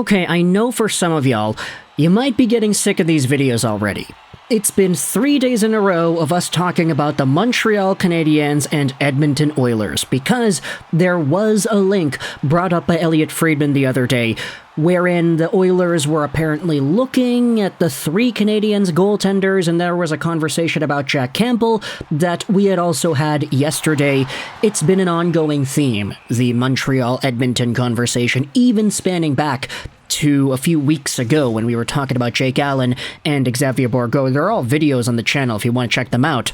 Okay, I know for some of y'all, you might be getting sick of these videos already. It's been 3 days in a row of us talking about the Montreal Canadiens and Edmonton Oilers, because there was a link brought up by Elliotte Friedman the other day, wherein the Oilers were apparently looking at the 3 Canadiens goaltenders, and there was a conversation about Jack Campbell that we had also had yesterday. It's been an ongoing theme, the Montreal-Edmonton conversation, even spanning back to a few weeks ago when we were talking about Jake Allen and Xavier Bourgault. They're all videos on the channel if you want to check them out.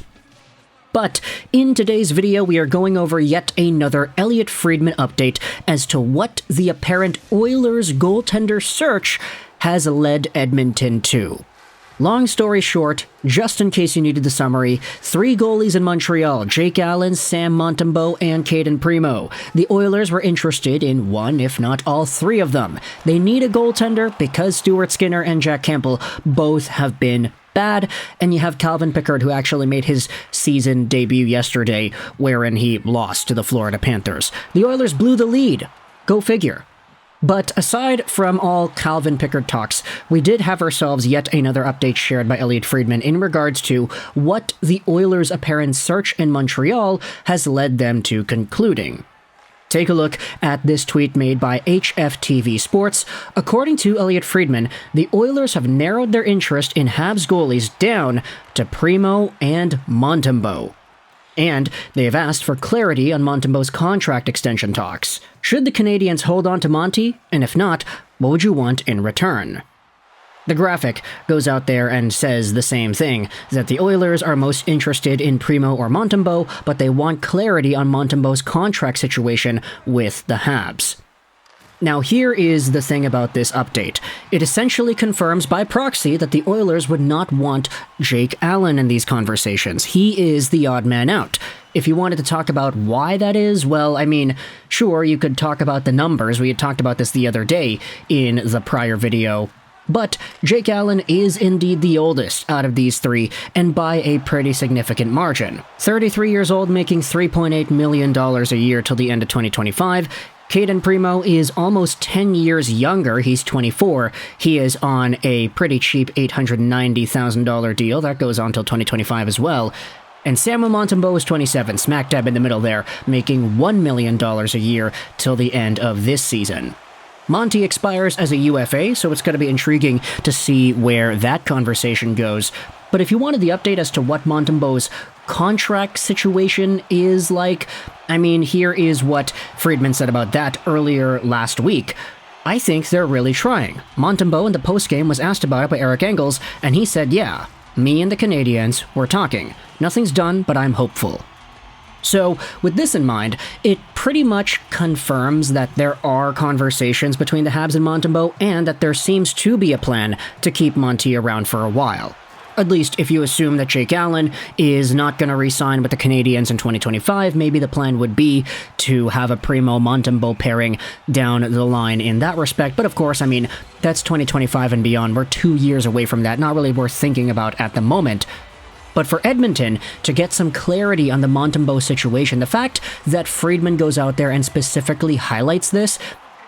But in today's video, we are going over yet another Elliotte Friedman update as to what the apparent Oilers goaltender search has led Edmonton to. Long story short, just in case you needed the summary, 3 goalies in Montreal, Jake Allen, Sam Montembeault, and Cayden Primeau. The Oilers were interested in one, if not all 3 of them. They need a goaltender because Stuart Skinner and Jack Campbell both have been bad, and you have Calvin Pickard, who actually made his season debut yesterday, wherein he lost to the Florida Panthers. The Oilers blew the lead. Go figure. But aside from all Calvin Pickard talks, we did have ourselves yet another update shared by Elliotte Friedman in regards to what the Oilers' apparent search in Montreal has led them to concluding. Take a look at this tweet made by HFTV Sports. According to Elliotte Friedman, the Oilers have narrowed their interest in Habs goalies down to Primeau and Montembeault. And they have asked for clarity on Montembeault's contract extension talks. Should the Canadiens hold on to Monty? And if not, what would you want in return? The graphic goes out there and says the same thing, that the Oilers are most interested in Primeau or Montembeault, but they want clarity on Montembeault's contract situation with the Habs. Now here is the thing about this update. It essentially confirms by proxy that the Oilers would not want Jake Allen in these conversations. He is the odd man out. If you wanted to talk about why that is, well, I mean, sure, you could talk about the numbers. We had talked about this the other day in the prior video. But Jake Allen is indeed the oldest out of these 3, and by a pretty significant margin. 33 years old, making $3.8 million a year till the end of 2025. Cayden Primeau is almost 10 years younger. He's 24. He is on a pretty cheap $890,000 deal. That goes on till 2025 as well. And Samuel Montembeault is 27, smack dab in the middle there, making $1 million a year till the end of this season. Monty expires as a UFA, so it's going to be intriguing to see where that conversation goes. But if you wanted the update as to what Montembeault's contract situation is like, I mean, here is what Friedman said about that earlier last week. I think they're really trying. Montembeault in the postgame was asked about it by Eric Engels, and he said, yeah, me and the Canadiens were talking. Nothing's done, but I'm hopeful. So, with this in mind, it pretty much confirms that there are conversations between the Habs and Montembeault, and that there seems to be a plan to keep Monty around for a while. At least if you assume that Jake Allen is not going to re-sign with the Canadiens in 2025, maybe the plan would be to have a Primeau-Montembeault pairing down the line in that respect. But of course, I mean, that's 2025 and beyond. We're 2 years away from that. Not really worth thinking about at the moment. But for Edmonton to get some clarity on the Montembeault situation, the fact that Friedman goes out there and specifically highlights this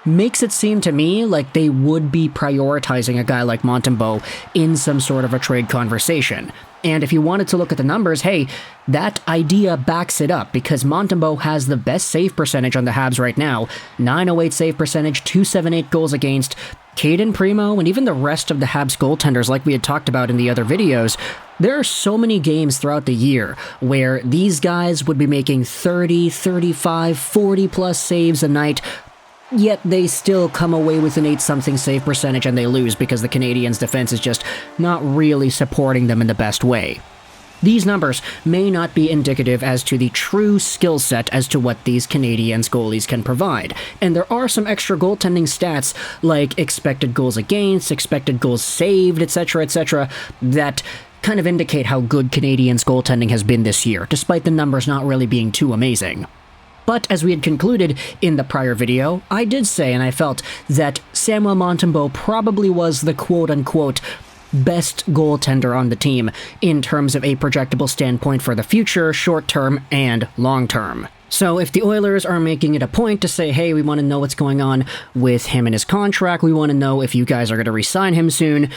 makes it seem to me like they would be prioritizing a guy like Montembeault in some sort of a trade conversation. And if you wanted to look at the numbers, hey, that idea backs it up, because Montembeault has the best save percentage on the Habs right now. 908 save percentage, 278 goals against. Cayden Primeau and even the rest of the Habs goaltenders, like we had talked about in the other videos, there are so many games throughout the year where these guys would be making 30, 35, 40 plus saves a night, yet they still come away with an 8-something save percentage and they lose because the Canadiens' defense is just not really supporting them in the best way. These numbers may not be indicative as to the true skill set as to what these Canadiens goalies can provide, and there are some extra goaltending stats like expected goals against, expected goals saved, etc., that kind of indicate how good Canadiens goaltending has been this year, despite the numbers not really being too amazing. But as we had concluded in the prior video, I did say and I felt that Samuel Montembeault probably was the quote-unquote best goaltender on the team in terms of a projectable standpoint for the future, short-term, and long-term. So if the Oilers are making it a point to say, hey, we want to know what's going on with him and his contract, we want to know if you guys are going to re-sign him soon,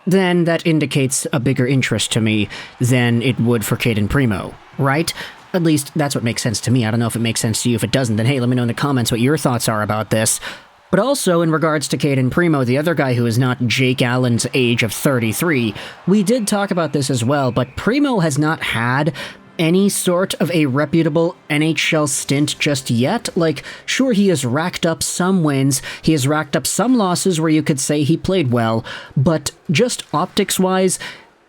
then that indicates a bigger interest to me than it would for Cayden Primeau, right? At least that's what makes sense to me. I don't know if it makes sense to you. If it doesn't, then hey, let me know in the comments what your thoughts are about this. But also, in regards to Cayden Primeau, the other guy who is not Jake Allen's age of 33, we did talk about this as well, but Primeau has not had any sort of a reputable NHL stint just yet. Like, sure, he has racked up some wins, he has racked up some losses where you could say he played well, but just optics-wise,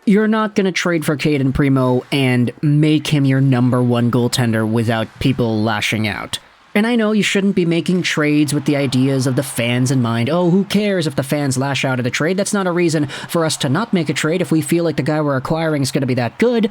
you're not going to trade for Cayden Primeau and make him your #1 goaltender without people lashing out. And I know you shouldn't be making trades with the ideas of the fans in mind. Oh, who cares if the fans lash out at a trade? That's not a reason for us to not make a trade if we feel like the guy we're acquiring is going to be that good.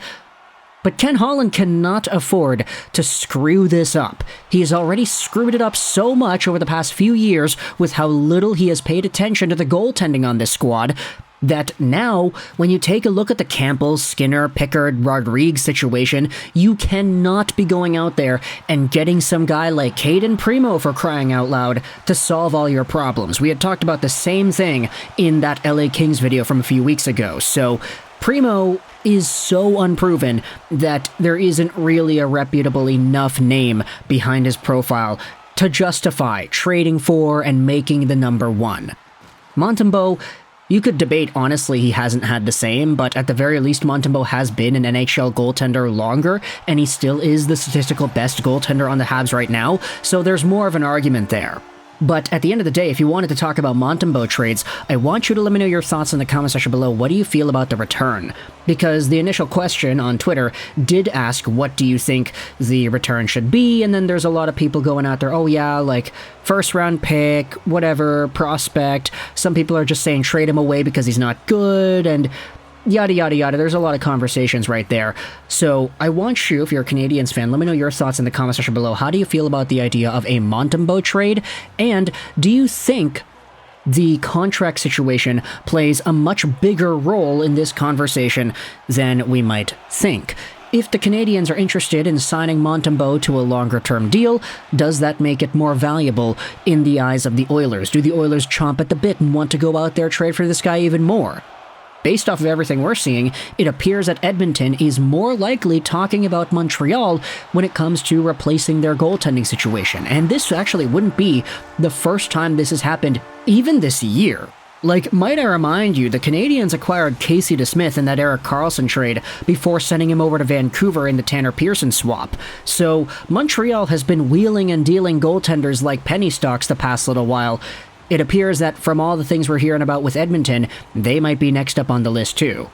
But Ken Holland cannot afford to screw this up. He has already screwed it up so much over the past few years with how little he has paid attention to the goaltending on this squad that now, when you take a look at the Campbell, Skinner, Pickard, Rodrigues situation, you cannot be going out there and getting some guy like Cayden Primeau, for crying out loud, to solve all your problems. We had talked about the same thing in that LA Kings video from a few weeks ago. So Primeau is so unproven that there isn't really a reputable enough name behind his profile to justify trading for and making the #1. Montembeault, you could debate, honestly, he hasn't had the same, but at the very least, Montembeault has been an NHL goaltender longer, and he still is the statistical best goaltender on the Habs right now, so there's more of an argument there. But at the end of the day, if you wanted to talk about Montembeault trades, I want you to let me know your thoughts in the comment section below. What do you feel about the return? Because the initial question on Twitter did ask, what do you think the return should be? And then there's a lot of people going out there, oh yeah, like first round pick, whatever, prospect. Some people are just saying trade him away because he's not good, and yada yada yada. There's a lot of conversations right there. So I want you, if you're a Canadiens fan, let me know your thoughts in the comment section below. How do you feel about the idea of a Montembeault trade? And do you think the contract situation plays a much bigger role in this conversation than we might think? If the Canadiens are interested in signing Montembeault to a longer-term deal, does that make it more valuable in the eyes of the Oilers? Do the Oilers chomp at the bit and want to go out there trade for this guy even more? Based off of everything we're seeing, it appears that Edmonton is more likely talking about Montreal when it comes to replacing their goaltending situation. And this actually wouldn't be the first time this has happened, even this year. Like, might I remind you, the Canadiens acquired Casey DeSmith in that Erik Carlsson trade before sending him over to Vancouver in the Tanner Pearson swap. So Montreal has been wheeling and dealing goaltenders like penny stocks the past little while. It appears that from all the things we're hearing about with Edmonton, they might be next up on the list too.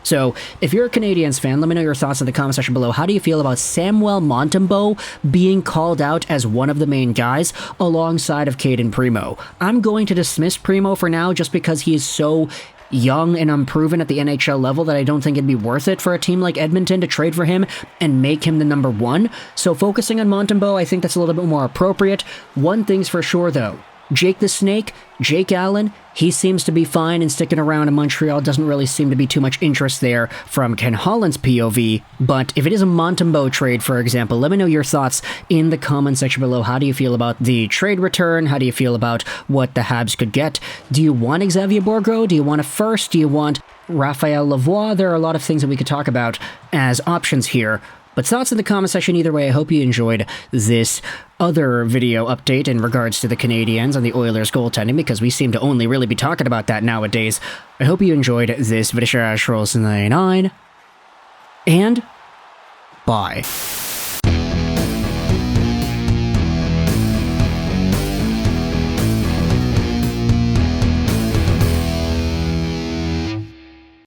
So, if you're a Canadiens fan, let me know your thoughts in the comment section below. How do you feel about Samuel Montembeault being called out as one of the main guys alongside of Cayden Primeau? I'm going to dismiss Primeau for now just because he is so young and unproven at the NHL level that I don't think it'd be worth it for a team like Edmonton to trade for him and make him the #1. So focusing on Montembeault, I think that's a little bit more appropriate. One thing's for sure though. Jake the Snake, Jake Allen, he seems to be fine and sticking around in Montreal. Doesn't really seem to be too much interest there from Ken Holland's POV. But if it is a Montembeault trade, for example, let me know your thoughts in the comment section below. How do you feel about the trade return? How do you feel about what the Habs could get? Do you want Xavier Bourgault? Do you want a first? Do you want Raphael Lavoie? There are a lot of things that we could talk about as options here. But thoughts in the comment section either way. I hope you enjoyed this other video update in regards to the Canadiens and the Oilers goaltending, because we seem to only really be talking about that nowadays. I hope you enjoyed this video. And bye.